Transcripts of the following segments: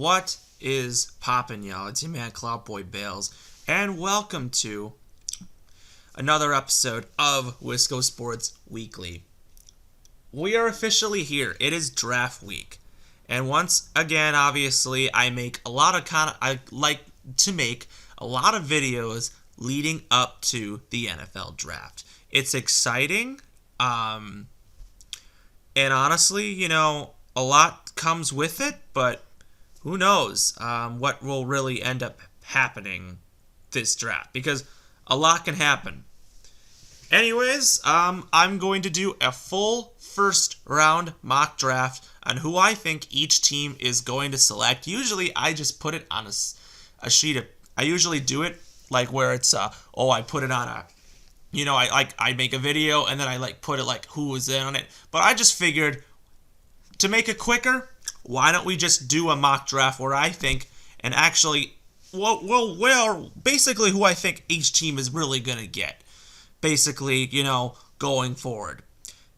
What is poppin', y'all? It's your man Cloudboy Bales, and welcome to another episode of Wisco Sports Weekly. We are officially here. It is draft week, and once again, obviously, I like to make a lot of videos leading up to the NFL draft. It's exciting, and honestly, a lot comes with it, but who knows what will really end up happening this draft, because a lot can happen. Anyways, I'm going to do a full first round mock draft on who I think each team is going to select. Usually I just put it on a sheet of, I usually do it like where it's, I put it on a, I make a video and then I put it who was in on it. But I just figured to make it quicker, why don't we just do a mock draft where I think, and actually, basically who I think each team is really going to get. Basically, going forward.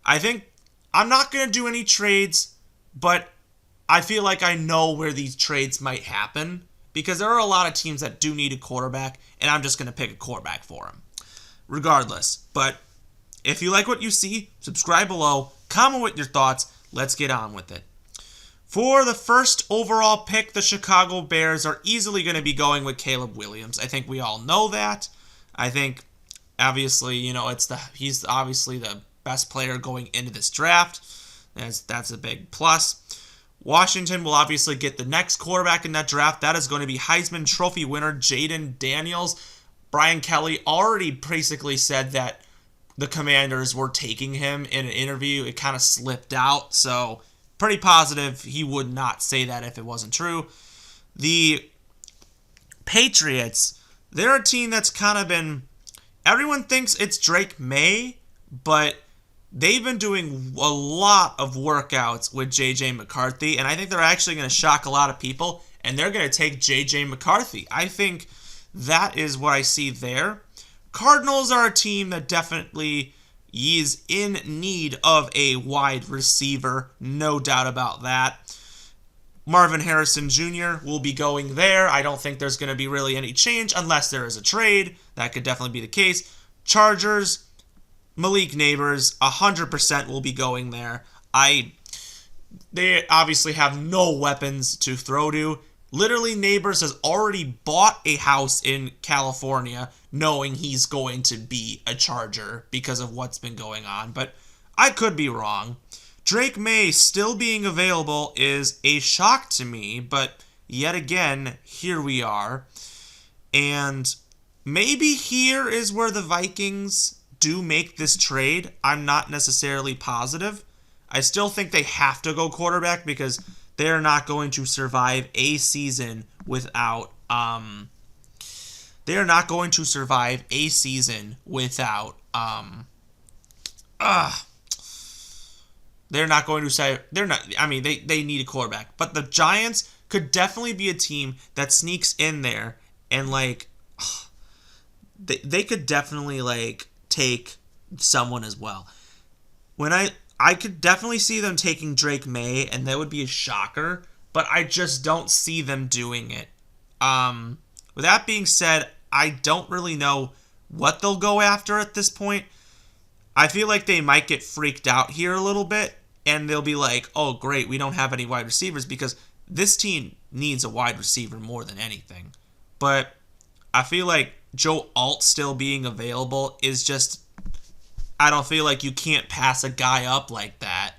I think I'm not going to do any trades, but I feel like I know where these trades might happen, because there are a lot of teams that do need a quarterback, and I'm just going to pick a quarterback for them. Regardless. But if you like what you see, subscribe below, comment with your thoughts, let's get on with it. For the first overall pick, the Chicago Bears are easily going to be going with Caleb Williams. I think we all know that. I think, obviously, he's obviously the best player going into this draft. That's a big plus. Washington will obviously get the next quarterback in that draft. That is going to be Heisman Trophy winner Jayden Daniels. Brian Kelly already basically said that the Commanders were taking him in an interview. It kind of slipped out, so pretty positive he would not say that if it wasn't true. The Patriots, they're a team that's kind of been, everyone thinks it's Drake May, but they've been doing a lot of workouts with J.J. McCarthy, and I think they're actually going to shock a lot of people, and they're going to take J.J. McCarthy. I think that is what I see there. Cardinals are a team that definitely is in need of a wide receiver, no doubt about that. Marvin Harrison Jr. will be going there. I don't think there's going to be really any change unless there is a trade. That could definitely be the case. Chargers, Malik Nabers, 100% will be going there. They obviously have no weapons to throw to. Literally, Nabers has already bought a house in California knowing he's going to be a Charger because of what's been going on, but I could be wrong. Drake May still being available is a shock to me, but yet again, here we are. And maybe here is where the Vikings do make this trade. I'm not necessarily positive. I still think they have to go quarterback because they're not going to survive a season without They're not going to say they need a quarterback. But the Giants could definitely be a team that sneaks in there and they could definitely take someone as well. I could definitely see them taking Drake May, and that would be a shocker, but I just don't see them doing it. With that being said, I don't really know what they'll go after at this point. I feel like they might get freaked out here a little bit, and they'll be like, oh, great, we don't have any wide receivers, because this team needs a wide receiver more than anything. But I feel like Joe Alt still being available is just, I don't feel like you can't pass a guy up like that.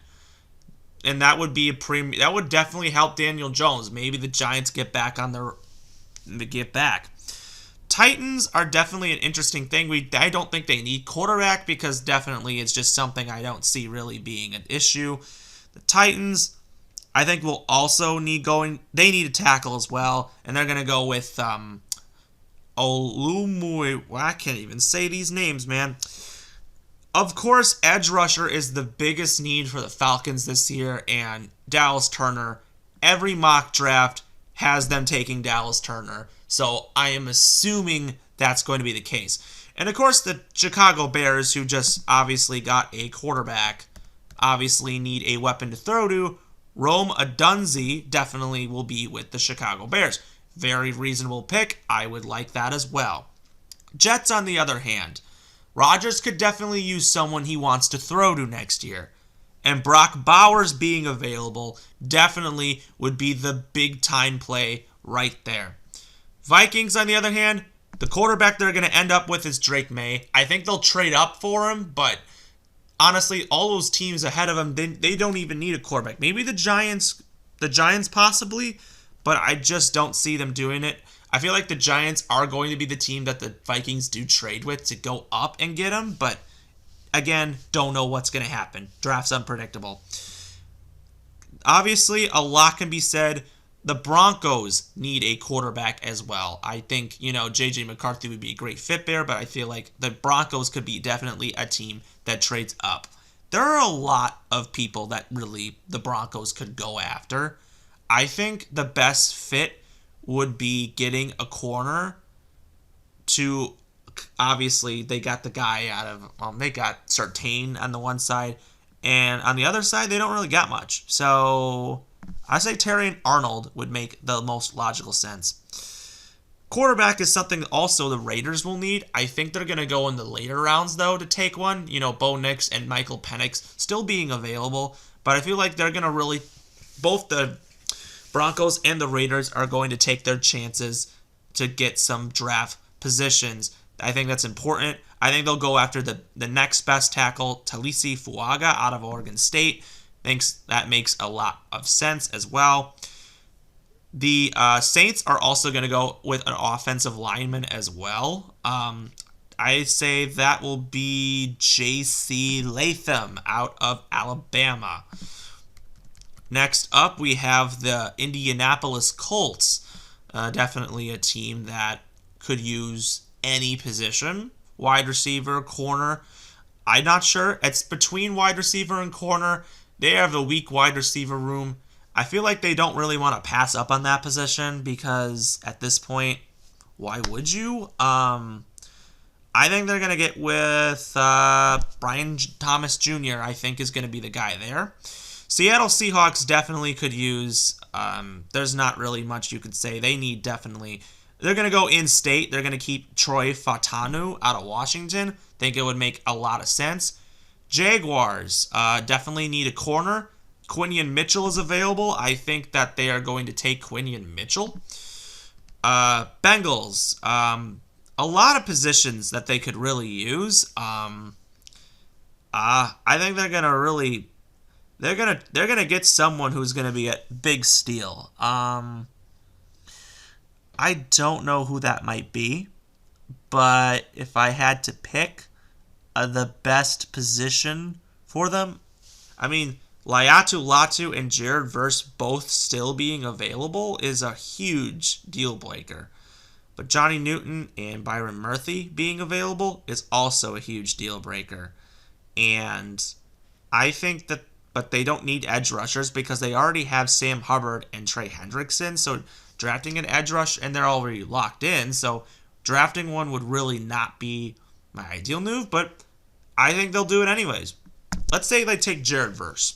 And that would be that would definitely help Daniel Jones. Maybe the Giants get back. Titans are definitely an interesting thing. I don't think they need quarterback because definitely it's just something I don't see really being an issue. The Titans, I think, will also need they need a tackle as well, and they're going to go with Olumui. Well, I can't even say these names, man. Of course, edge rusher is the biggest need for the Falcons this year, and Dallas Turner. Every mock draft has them taking Dallas Turner, so I am assuming that's going to be the case. And of course, the Chicago Bears, who just obviously got a quarterback, obviously need a weapon to throw to. Rome Odunze definitely will be with the Chicago Bears. Very reasonable pick. I would like that as well. Jets, on the other hand, Rodgers could definitely use someone he wants to throw to next year. And Brock Bowers being available definitely would be the big time play right there. Vikings, on the other hand, the quarterback they're going to end up with is Drake May. I think they'll trade up for him, but honestly, all those teams ahead of him, they don't even need a quarterback. Maybe the Giants possibly, but I just don't see them doing it. I feel like the Giants are going to be the team that the Vikings do trade with to go up and get him, but again, don't know what's going to happen. Draft's unpredictable. Obviously, a lot can be said. The Broncos need a quarterback as well. I think, J.J. McCarthy would be a great fit there, but I feel like the Broncos could be definitely a team that trades up. There are a lot of people that really the Broncos could go after. I think the best fit would be getting a corner to, obviously, they got the guy out of, they got Surtain on the one side, and on the other side, they don't really got much. So I say Terrion Arnold would make the most logical sense. Quarterback is something also the Raiders will need. I think they're going to go in the later rounds, though, to take one. Bo Nix and Michael Penix still being available, but I feel like they're going to really, both the Broncos and the Raiders are going to take their chances to get some draft positions. I think that's important. I think they'll go after the next best tackle, Talisi Fuaga out of Oregon State. Thinks that makes a lot of sense as well. The Saints are also going to go with an offensive lineman as well. I say that will be J.C. Latham out of Alabama. Next up, we have the Indianapolis Colts. Definitely a team that could use any position. Wide receiver, corner. I'm not sure. It's between wide receiver and corner. They have a weak wide receiver room. I feel like they don't really want to pass up on that position because at this point, why would you? I think they're going to get with Brian Thomas Jr., I think is going to be the guy there. Seattle Seahawks definitely could use, there's not really much you could say. They need definitely, they're going to go in-state. They're going to keep Troy Fautanu out of Washington. Think it would make a lot of sense. Jaguars definitely need a corner. Quinion Mitchell is available. I think that they are going to take Quinion Mitchell. Bengals, a lot of positions that they could really use. I think they're gonna really, they're gonna get someone who's gonna be a big steal. I don't know who that might be, but if I had to pick the best position for them, I mean, Laiatu Latu and Jared Verse both still being available is a huge deal breaker. But Johnny Newton and Byron Murphy being available is also a huge deal breaker. And I think that, but they don't need edge rushers because they already have Sam Hubbard and Trey Hendrickson. So drafting an edge rush, and they're already locked in. So drafting one would really not be my ideal move, but I think they'll do it anyways. Let's say they take Jared Verse.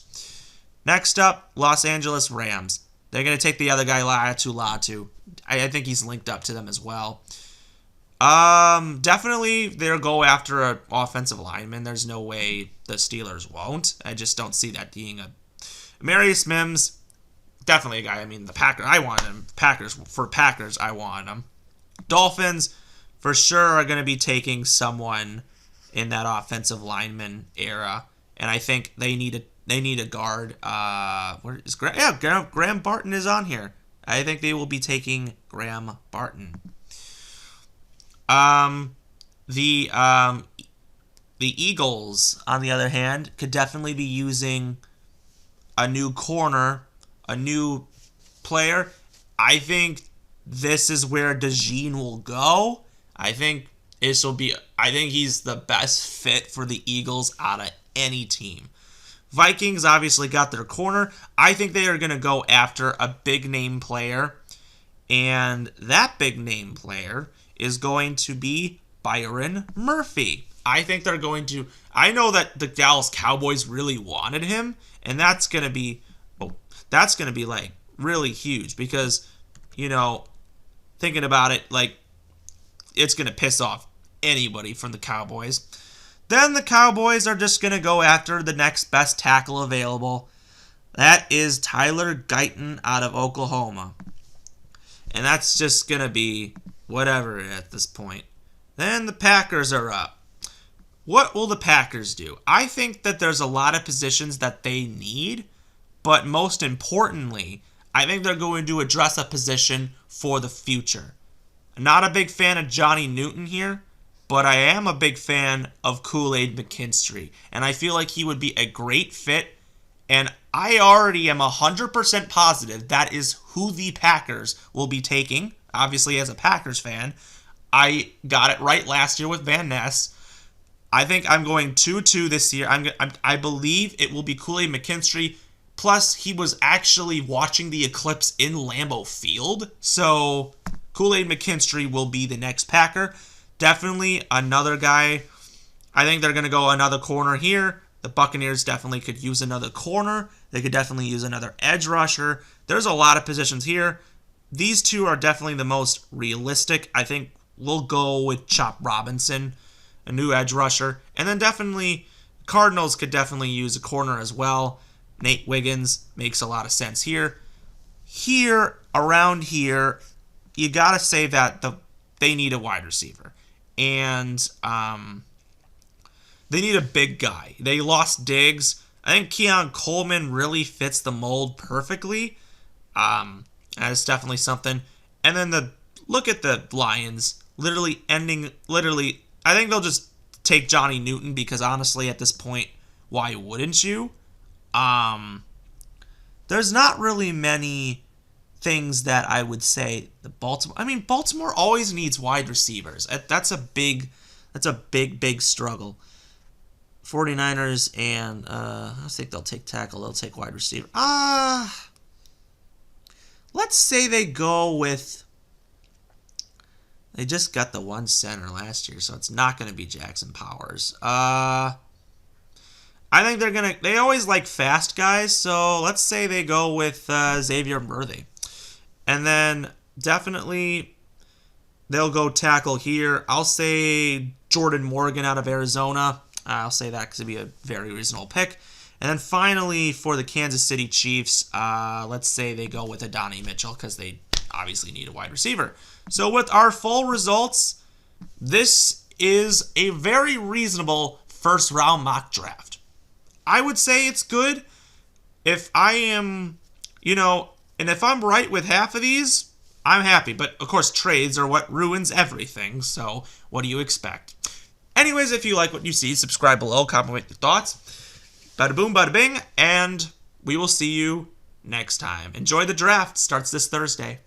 Next up, Los Angeles Rams. They're going to take the other guy, Laiatu Latu. I think he's linked up to them as well. Definitely they'll go after an offensive lineman. There's no way the Steelers won't. I just don't see that being a... Marius Mims, definitely a guy. I mean, the Packers, I want him. Packers, I want him. Dolphins, for sure, are going to be taking someone in that offensive lineman era. And I think they need a guard. Where is Graham? Yeah, Graham Barton is on here. I think they will be taking Graham Barton. The Eagles, on the other hand, could definitely be using a new corner, a new player. I think this is where DeJean will go. I think he's the best fit for the Eagles out of any team. Vikings obviously got their corner. I think they are going to go after a big name player. And that big name player is going to be Byron Murphy. I think they're going to... I know that the Dallas Cowboys really wanted him. And that's going to be... that's going to be like really huge because, you know, thinking about it, like it's going to piss off anybody from the Cowboys. Then the Cowboys are just going to go after the next best tackle available. That is Tyler Guyton out of Oklahoma. And that's just going to be whatever at this point. Then the Packers are up. What will the Packers do? I think that there's a lot of positions that they need, but most importantly, I think they're going to address a position for the future. I'm not a big fan of Johnny Newton here, but I am a big fan of Kool-Aid McKinstry, and I feel like he would be a great fit, and I already am 100% positive that is who the Packers will be taking. Obviously, as a Packers fan, I got it right last year with Van Ness. I think I'm going 2-2 this year. I believe it will be Kool-Aid McKinstry. Plus, he was actually watching the eclipse in Lambeau Field. So, Kool-Aid McKinstry will be the next Packer. Definitely another guy. I think they're going to go another corner here. The Buccaneers definitely could use another corner. They could definitely use another edge rusher. There's a lot of positions here. These two are definitely the most realistic. I think we'll go with Chop Robinson, a new edge rusher. And then definitely, Cardinals could definitely use a corner as well. Nate Wiggins makes a lot of sense here. Here, around here, you got to say that they need a wide receiver. And they need a big guy. They lost Diggs. I think Keon Coleman really fits the mold perfectly. That's definitely something. And then look at the Lions. I think they'll just take Johnny Newton because honestly, at this point, why wouldn't you? There's not really many things that I would say Baltimore always needs wide receivers. That's a big struggle. 49ers and I think they'll take tackle, they'll take wide receiver. Let's say they go with, they just got the one center last year, so it's not going to be Jackson Powers. I think they always like fast guys, so let's say they go with Xavier Worthy. And then definitely they'll go tackle here. I'll say Jordan Morgan out of Arizona. I'll say that because it'd be a very reasonable pick. And then finally for the Kansas City Chiefs, let's say they go with Adonai Mitchell because they obviously need a wide receiver. So with our full results, this is a very reasonable first round mock draft. I would say it's good. If I am, and if I'm right with half of these, I'm happy. But of course, trades are what ruins everything. So what do you expect? Anyways, if you like what you see, subscribe below, comment with your thoughts. Bada boom, bada bing, and we will see you next time. Enjoy the draft. Starts this Thursday.